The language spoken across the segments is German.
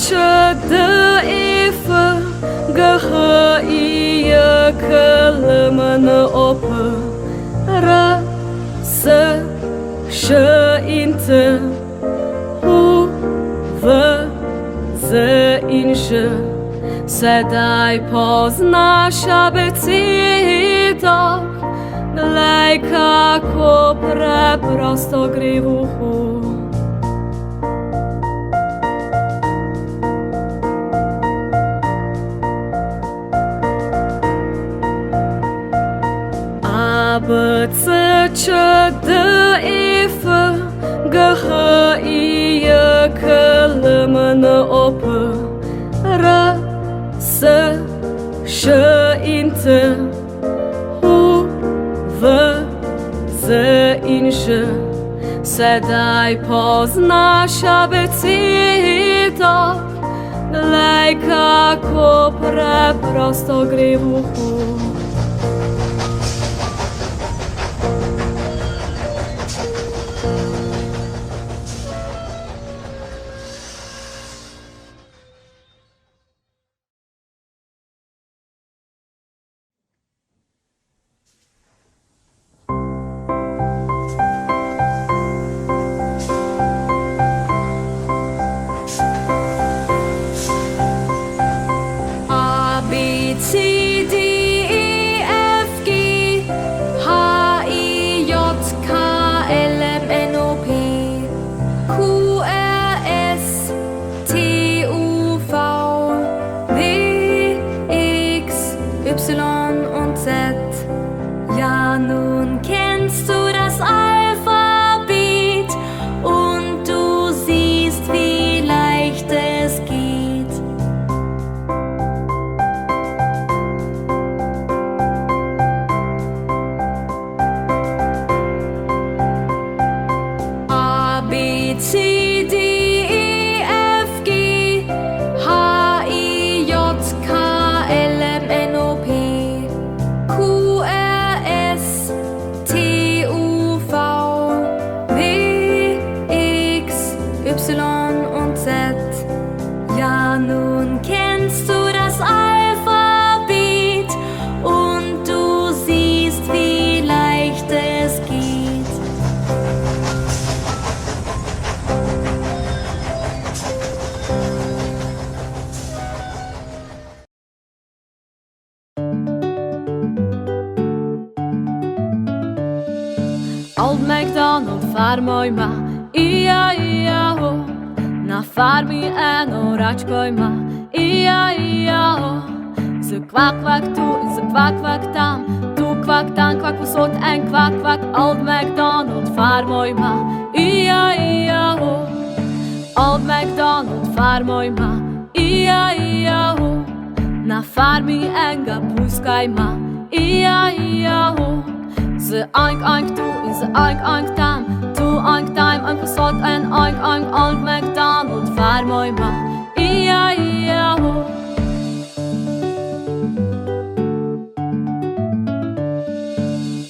Č, D, E, F, G, H, I, J, K, L, M, N, O, P, R, S, Š in T, U, V, Z in Ž. Sedaj poznaš abecedo, glej, kako preprosto gre v uhu. A, B, C, Č, D, E, F, G, H, I, J, K, L, M, N, O, P, R, S, Š in T, U, V, Z in Ž. Sedaj poznaš abecedo, glej, kako preprosto gre v uhu. Old McDonald, farmo ima, ija, ija, ho. Na farmi eno račko ima, ija, ija, ho. Z kvak, kvak tu in z kvak, kvak tam, tu kvak, tam kvak, posod en kvak, kvak. Old McDonald, farmo ima, ija, ija, ho. Old McDonald, farmo ima, ija, ija, ho. Na farmi enga puska ima, ija, ija, ho. Z oink, oink tu in z oink, oink tam, tu oink tam, oink posod en oink, oink. Old McDonald, farmo ima, ija, ija, ho.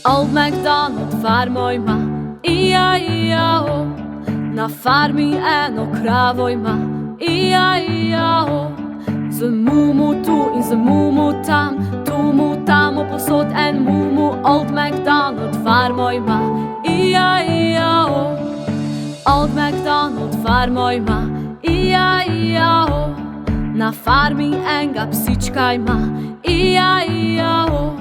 Old McDonald, farmo ima, ija, ija, ho. Na farmi eno kravo ima, ija, ija, ho. Z mumu tu in z mumu tam, tu mu tam, posod en mumu. Old McDonald, farmo ima, ija, ija, ho. Old McDonald, farmo ima, ija, ija, ho. Na farmi enga psička ima, ija, ija, ho.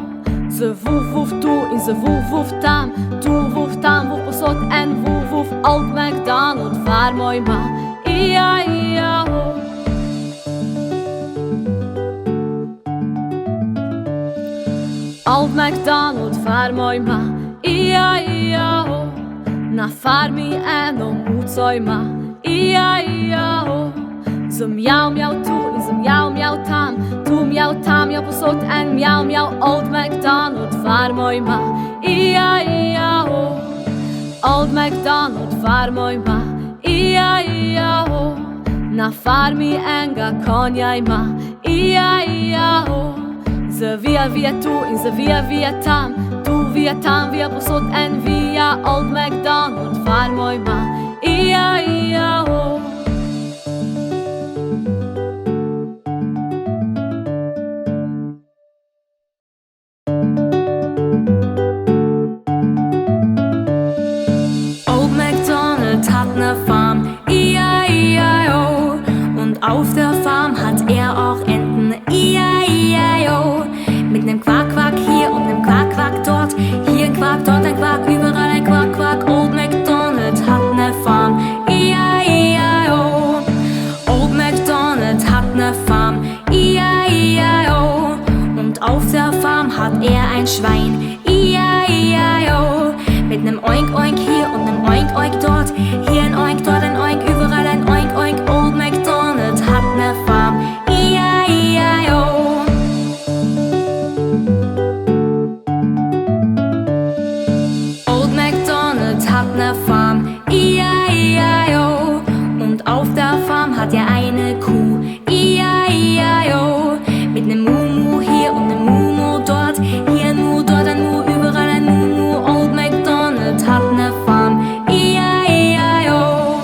Z vuf, vuf tu in z vuf, vuf tam, tu vuf tam, vuf posod en vuf, vuf. Old McDonald, farmo ima, ija, ija, ho. Old McDonald, farmo ima, ija, ija, ho. Na farmi eno muco ima, ija, ija, ho. Z mjav, mjav tu in z mjav, mjav tam, tu mjav tam, mjav posod en mjav, mjav. Old McDonald, farmo ima, ija, ija, ho. Old McDonald, farmo ima, ija, ija, ho. Na farmi enga konja ima, ija, ija, ho. Zavija, vija tu in zavija, vija tam, tu vija tam, vija posod en vija. Old McDonald, farmo ima, ija, ija, ho. hat ne Farm, I-I-I-O. Und auf der Farm hat er auch Enten, I-I-I-O. Mit nem Quack-Quack hier und nem Quack-Quack dort. Hier ein Quack, dort ein Quack, überall ein Quack-Quack. Old McDonald hat ne Farm, I-I-I-O. Old McDonald hat ne Farm, I-I-I-O. Und auf der Farm hat er ein Schwein, I-I-I-O. Mit nem Oink-Oink hier und nem Oink-Oink dort. Hier ein Oink, dort ein Oink, überall ein Oink-Oink. Old McDonald hat ne Farm, I-I-I-O. Old McDonald hat ne Farm, I-I-I-O. Und auf der Farm hat er eine Kuh, I-I-I-O. Mit nem Mu-Mu hier und nem Mu-Mu dort. Hier ein Mu, dort ein Mu, überall ein Mu-Mu. Old McDonald hat ne Farm, I-I-I-O.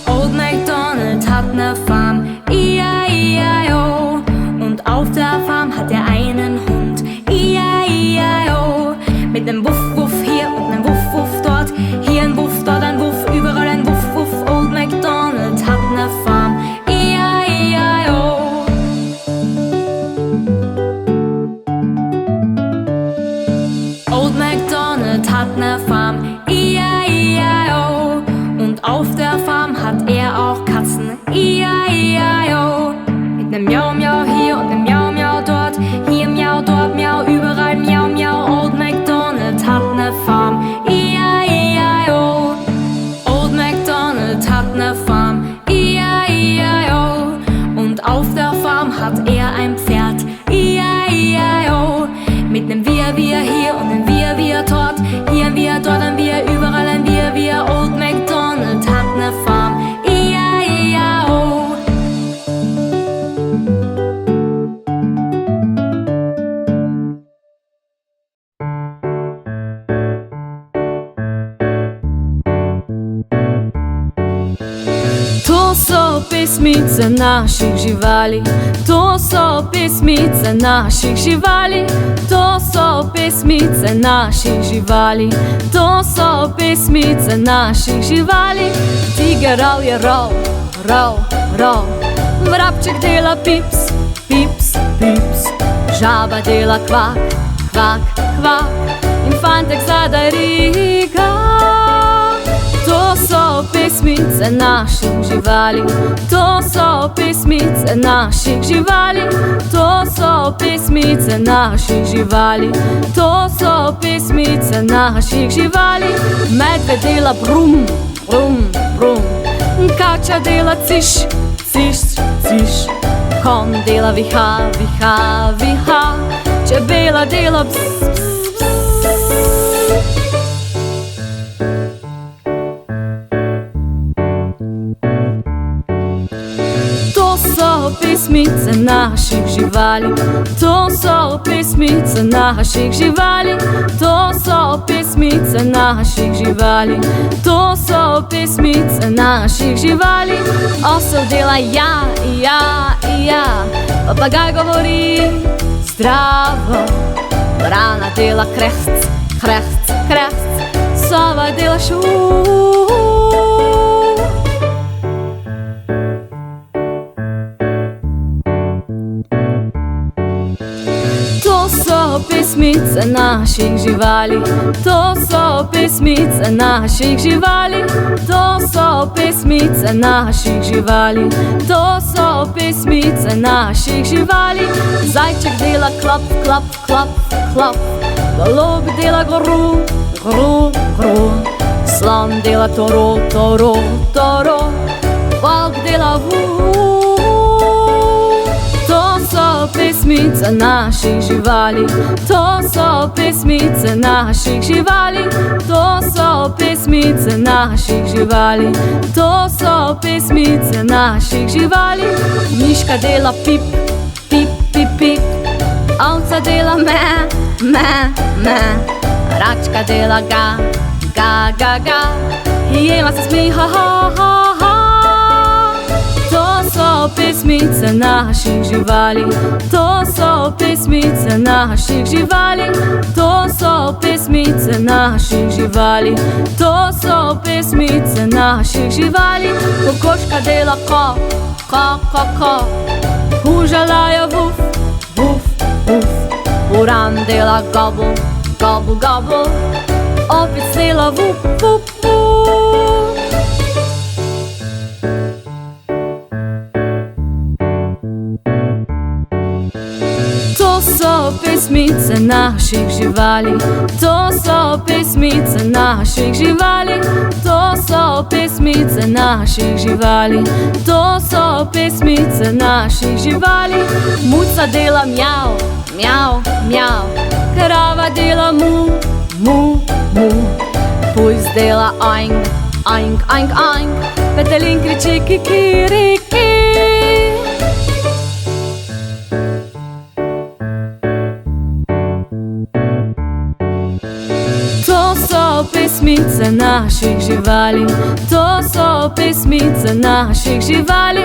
Old McDonald hat ne Farm, I-I-I-O. Und auf der Farm hat er einen Hund, I-I-I-O. Mit nem Wuff-Wuff hier und nem Wuff-Wuff dort. Hier ein Wuff, dort ein Wuff, überall ein Wuff-Wuff. Old McDonald hat ne Farm, I-I-I-O. Old McDonald hat ne Farm, I-I-I-O. Und auf der Farm hat er auch Katzen, I-I-I-O. Mit nem Miau-Miau hier und nem Miau-Miau dort. Hier Miau, dort Miau, überall Miau-Miau. Old McDonald hat ne Farm, I-I-I-O. Old McDonald hat ne Farm, I-I-I-O. Und auf der Farm hat er ein Pferd, I-I-I-O. Mit nem Wir-Wir hier und nem Wir-Wir dort. Hier ein Wir, dort ein Wir, überall ein Wir-Wir. Old McDonald hat ne Farm, I-I-I-O. To so pesmice naših živali, to so pesmice naših živali, to so pesmice naših živali, to so pesmice naših živali. Tiger je rov, rov, rov, vrabček dela pips, pips, pips, žaba dela kvak, kvak, kvak in fantek zadaj riga. To so pesmice naših živali, to so pesmice naših živali, to so pesmice naših živali, to so pesmice naših živali. Medved dela brum, brum, brum, kača dela ciš, ciš, ciš, kon dela viha, viha, viha, čebela dela ps, ps, ps. To so pesmice naših živali, to so pesmice naših živali, to so pesmice naših živali, to so pesmice naših živali. Osel dela ja, ja, ja, papagaj govori zdravo, vrana dela krehc, krehc, krehc, sova dela šu. To so pesmice naših živali, to so pesmice naših živali, to so pesmice naših živali, to so pesmice naših živali. Zajček dela klop, klop, klop, klop, golob dela gru, gru, gru, slon dela toro, toro, toro, volk dela vu. To so pesmice naših živali, to so pesmice naših živali, to so pesmice naših živali, to so pesmice naših živali. Miška dela pip, pip, pip, pip, ovca dela me, me, me, račka dela ga, ga, ga, ga, hijema se smeji ha, ha, ha, ha. To so so pesmice naših živali, to so pesmice naših živali, to so pesmice naših živali, to so pesmice naših živali. Kokoška dela ko, ko, ko, ko, užalaja vuf, vuf, vuf. Uran dela gobble, gobble, gobble, opet dela vup, vup, vup. To so pesmice naših živali, to so pesmice naših živali, to so pesmice naših živali, to so pesmice naših živali. Muca dela mjav, mjav, mjav, krava dela mu, mu, mu, pujs dela oink, oink, oink, oink, petelin kriči kikiriki. To so pesmice naših živali, to so pesmice naših živali,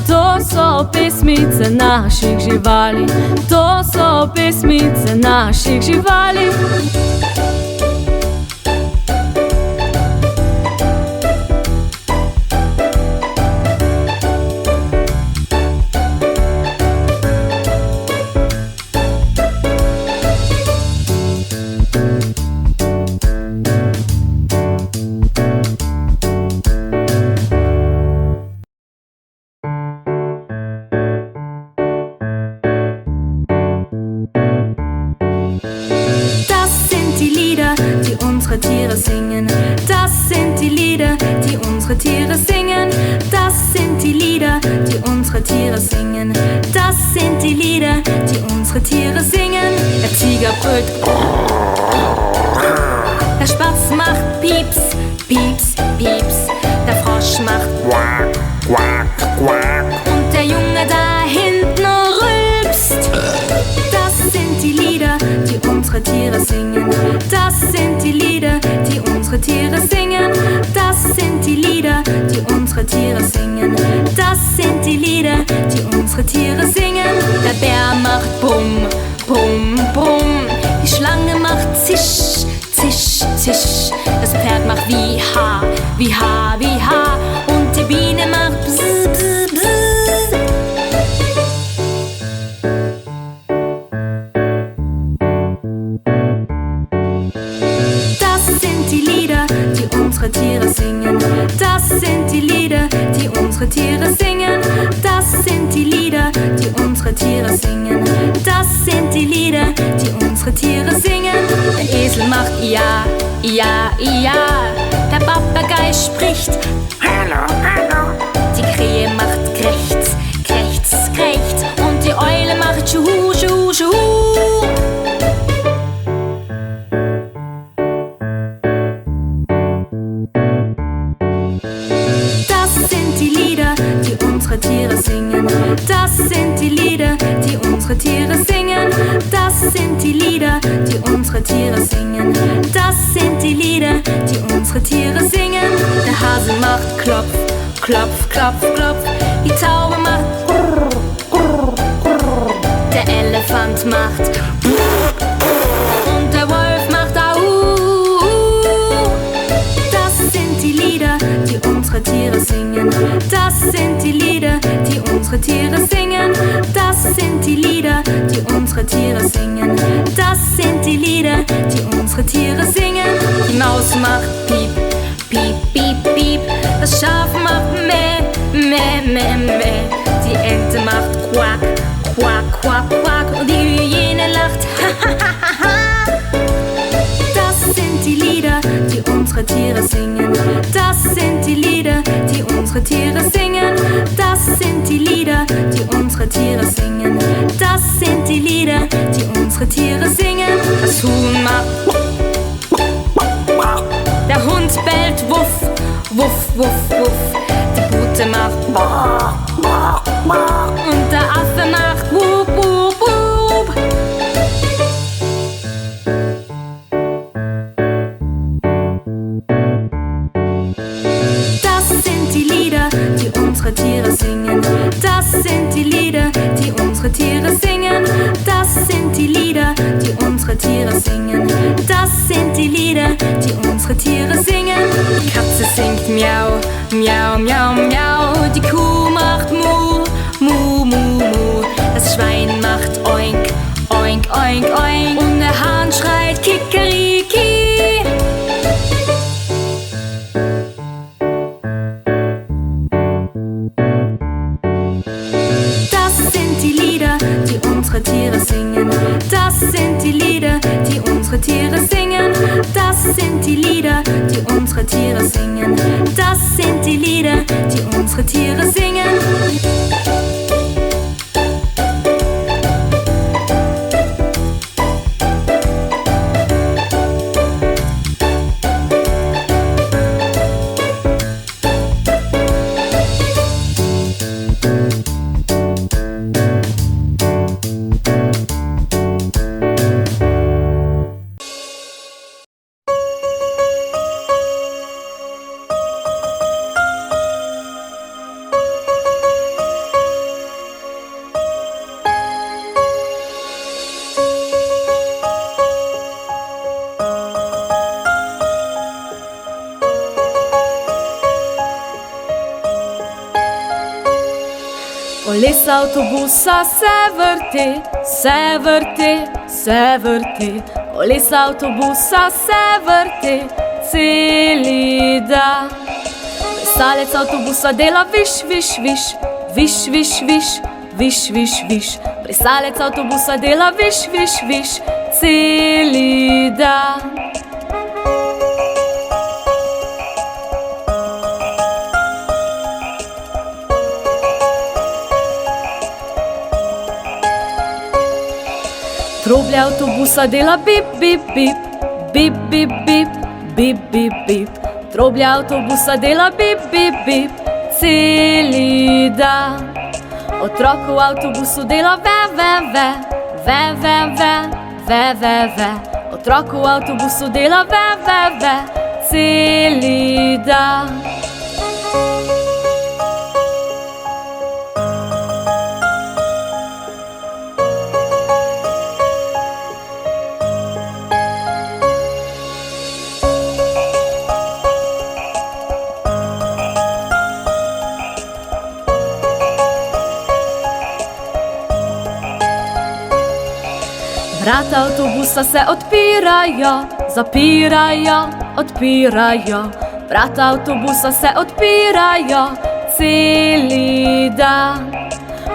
to so pesmice naših živali, to so pesmice naših živali. Tiere singen. Das sind die Lieder, die unsere Tiere singen. Das sind die Lieder, die unsere Tiere singen. Das sind die Lieder, die unsere Tiere singen. Der Tiger brüllt, der Spatz macht Pieps, Pieps, Pieps. Der Frosch macht Quack, Quack, Quack. Und der Junge da hinten rülpst. Das sind die Lieder, die unsere Tiere singen. Das sind die Lieder, die unsere Tiere singen. Das sind die Lieder, die unsere Tiere singen. Das sind die Lieder, die unsere Tiere singen. Der Bär macht Bum, Bum, Bum. Die Schlange macht Zisch, Zisch, Zisch. Das Pferd macht wie Ha, wie Ha, wie Ha. Und die Biene macht Bzz, Bzz, Bzz. Unsere Tiere singen. Das sind die Lieder, die unsere Tiere singen. Das sind die Lieder, die unsere Tiere singen. Das sind die Lieder, die unsere Tiere singen. Der Esel macht Ja, Ja, Ja. Der Papagei spricht Hallo, hallo. Die Krähe macht Krächz, Krächz, Krächz. Und die Eule macht Schuhu, Schuhu, Schuhu. Tiere singen. Das sind die Lieder, die unsere Tiere singen. Das sind die Lieder, die unsere Tiere singen. Das sind die Lieder, die unsere Tiere singen. Der Hase macht Klopf, Klopf, Klopf, Klopf. Die Taube macht Brrr, Brrr, Brrr. Der Elefant macht Brrr, Brrr. Und der Wolf macht Au. Das sind die Lieder, die unsere Tiere singen. Das sind die Lieder, die unsere Tiere singen. Das sind die Lieder, die unsere Tiere singen. Das sind die Lieder, die unsere Tiere singen. Die Maus macht Piep, Piep, Piep, Piep. Das Schaf macht Meh, Meh, Meh, Meh. Die Ente macht Quack, Quack, Quack, Quack. Und die Hyäne lacht, ha, ha, ha, ha. Das sind die Lieder, die unsere Tiere singen. Das sind die Lieder, die unsere Tiere singen. Das sind die Lieder, die unsere Tiere singen. Das sind die Lieder, die unsere Tiere singen. Das Huhn macht der Hund bellt Wuff, Wuff, Wuff, Wuff. Die Pute macht und der Affe macht Wup, Wup, Wup. Das sind die Lieder, die unsere Tiere singen. Das die Lieder, die unsere Tiere singen. Die Katze singt Miau, Miau, Miau, Miau. Die Kuh macht Mu, Mu, Mu, Mu. Das Schwein macht Oink, Oink, Oink, Oink. Und der Hahn schreit Kikeriki. Das sind die Lieder, die unsere Tiere singen. Das sind die Lieder, die unsere Tiere singen. Das sind die Lieder, die unsere Tiere singen. Das sind die Lieder, die unsere Tiere singen. Kolesa avtobusa se vrte, se vrte, se vrte. Kolesa avtobusa se vrte celi dan. Plesalec avtobusa dela viš, viš, viš, viš, viš, viš, viš, viš, viš. Plesalec avtobusa dela viš, viš, viš celi dan. Troblja avtobusa dela bip, bip, bip, bip, bip, bip, bip, bip, bip. Troblja avtobusa dela bip, bip, bip celi dan. Otrok v avtobusu dela ve, ve, ve, ve, ve, ve, ve, ve, ve. Otrok v avtobusu dela ve, ve, ve celi dan. Vrata avtobusa se odpirajo, zapirajo, odpirajo. Vrata avtobusa se odpirajo celi dan.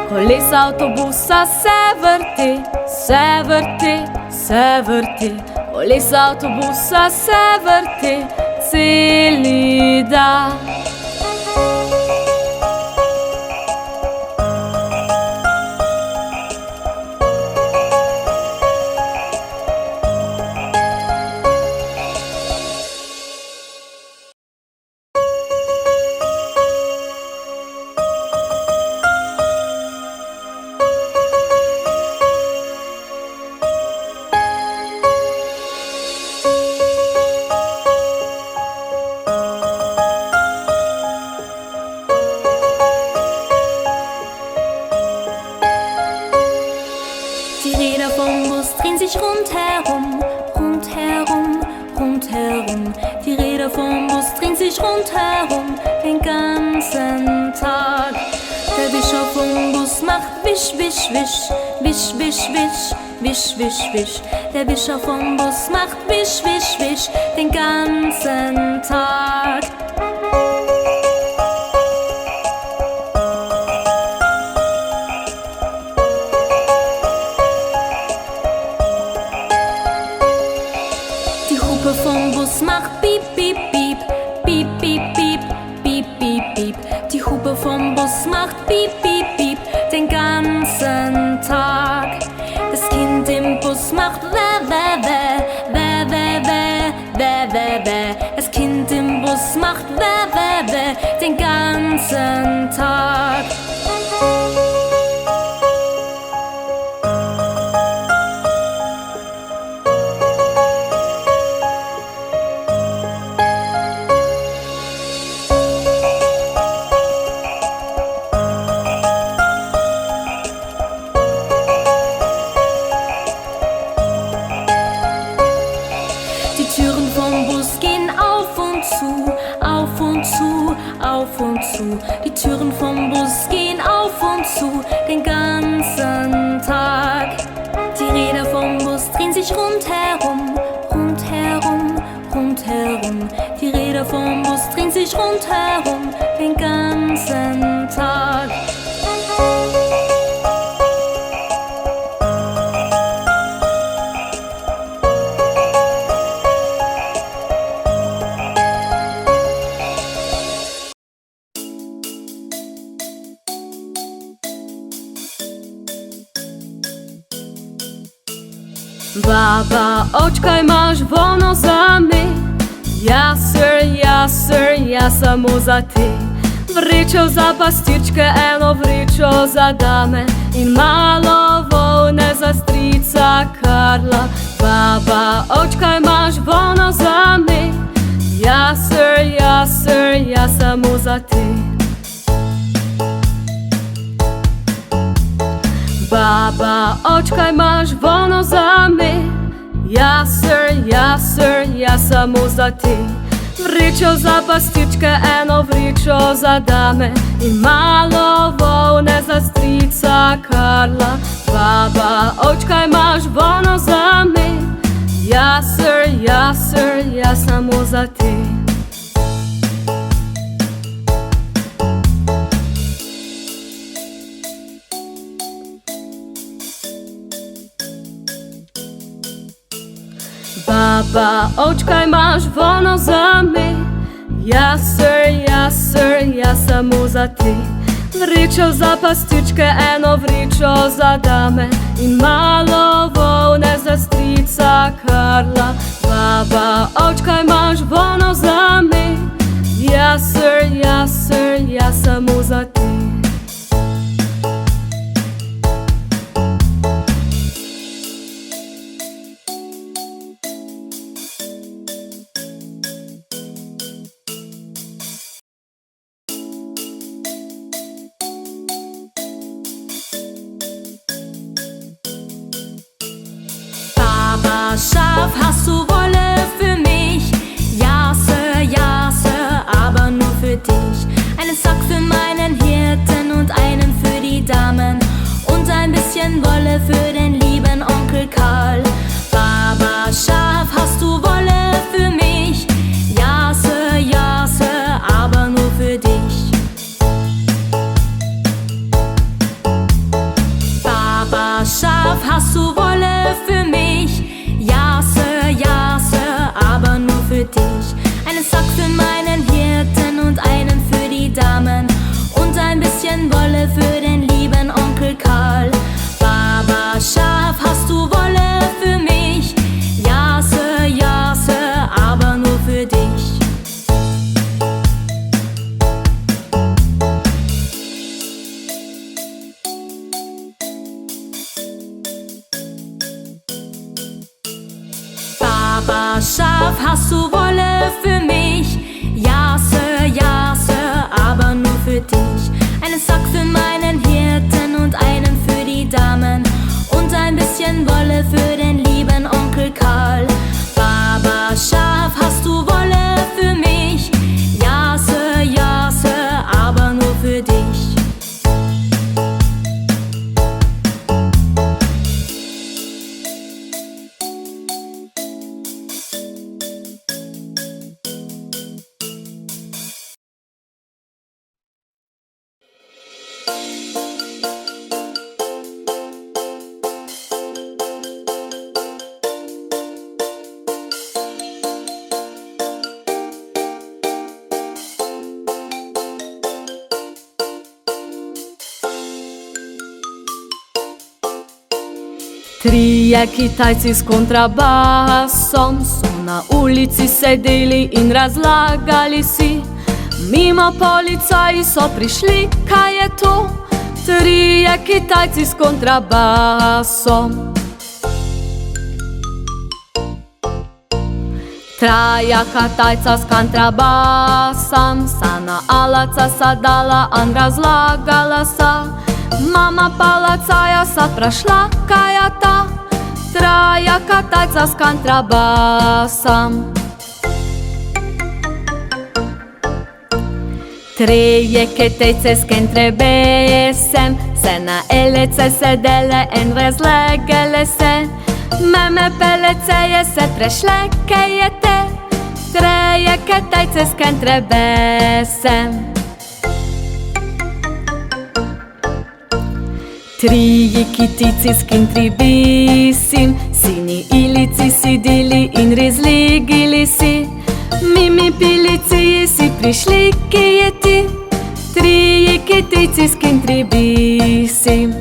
Kolesa avtobusa se vrte, se vrte, se vrte. Kolesa avtobusa se vrte celi dan. Rundherum, rundherum, rundherum. Die Räder vom Bus drehen sich rundherum den ganzen Tag. Der Wischer vom Bus macht wisch, wisch, wisch, wisch, wisch, wisch, wisch, wisch, wisch. Der Wischer vom Bus macht wisch, wisch, wisch den ganzen Tag. Vom Bus macht piep, piep, piep, piep, piep, piep, piep, piep, piep. Die Hupe vom Bus macht piep, piep, piep den ganzen Tag. Das Kind im Bus macht wä, wä, wä, wä, wä, wä, wä, wä, wä. Das Kind im Bus macht wä, wä, wä den ganzen Tag. auf und zu. Die Türen vom Bus gehen auf und zu, den ganzen Tag. Die Räder vom Bus drehen sich rundherum, rundherum, rundherum. Die Räder vom Bus drehen sich rundherum, den ganzen Tag. Baa Baa Ovčka, imaš vono za me? Ja, sir, ja samo za te. Vrečo za pastirčke, eno vrečo za dame in malo volne za strica Karla. Baa Baa Ovčka, imaš vono za me? Ja, sir, ja samo za te. Baa Baa Ovčka, imaš vono za me? Ja, sir, ja samo za te. Vrečo za pastirčke, eno vrečo za dame in malo volne za strica Karla. Baa Baa Ovčka, imaš vono za me? Ja, sir, ja samo za te. Baa Baa Ovčka, imaš vono za me? Ja, sir, ja samo za te. Vrečo za pastirčke, eno vrečo za dame in malo volne za strica Karla. Baa Baa Ovčka, imaš vono za me? Ja, sir, ja samo za te. Schaf, hast du Wolle für mich? Ja, Sir, aber nur für dich. Einen Sack für meinen Hirten und einen für die Damen und ein bisschen Wolle für den lieben Onkel Karl. Baa Baa Schaf, hast du Wolle für mich? Ja, Sir, aber nur für dich. Baa Baa Schaf, hast du Wolle für mich? Ja, Sir, aber nur für dich. Einen Sack für meinen Hirten und einen für die Damen und ein bisschen Wolle für den lieben Onkel Karl. Baa Baa Schaf, hast du Wolle für mich? Ja, Sir, aber nur für dich. Baa Baa Schaf, hast du Wolle für mich? Ja, Sir, aber nur für dich. Einen Sack für meinen Hirten und einen für die Damen und ein bisschen Wolle für den lieben Onkel Karl. Baa Baa Schaf, hast du Wolle für mich? Ja, Sir, aber nur für dich. Trije Kitajci s kontrabasom so na ulici sedeli in razlagali si. Mimo policaji so prišli, kaj je to? Trije Kitajci s kontrabasom. Traja Kitajca s kontrabasom sa na alaca sadala an razlagala sa. Mama palacaja sa prašla, kaj je ta? Traja Kitajca s kontrabasom. Trije Kitajci s kontrabasem se na ulici sedele in razlagali se. Mame policije se prešlekajete, Trije Kitajci s kontrabasem. Trije Kitajci s kontrabasom si na ulici sedeli in razlagali si. Mimi policije si prišli kajeti, Trije Kitajci s kontrabasom.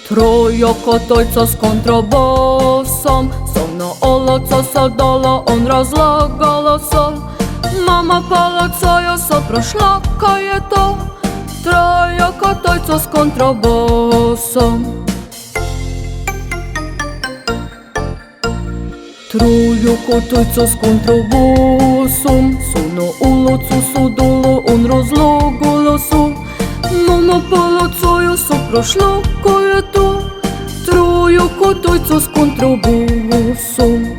Troje Kitajcev s kontrabasom so na ulici sedeli in razlagali so. Mama policija se prešlakaje to, Trije Kitajcev s kontrabasom. Trije Kitajci s kontrabasom so na ulici sedeli in razlagali so. Mama policija se prešlakaje to, Trije Kitajci s kontrabasom.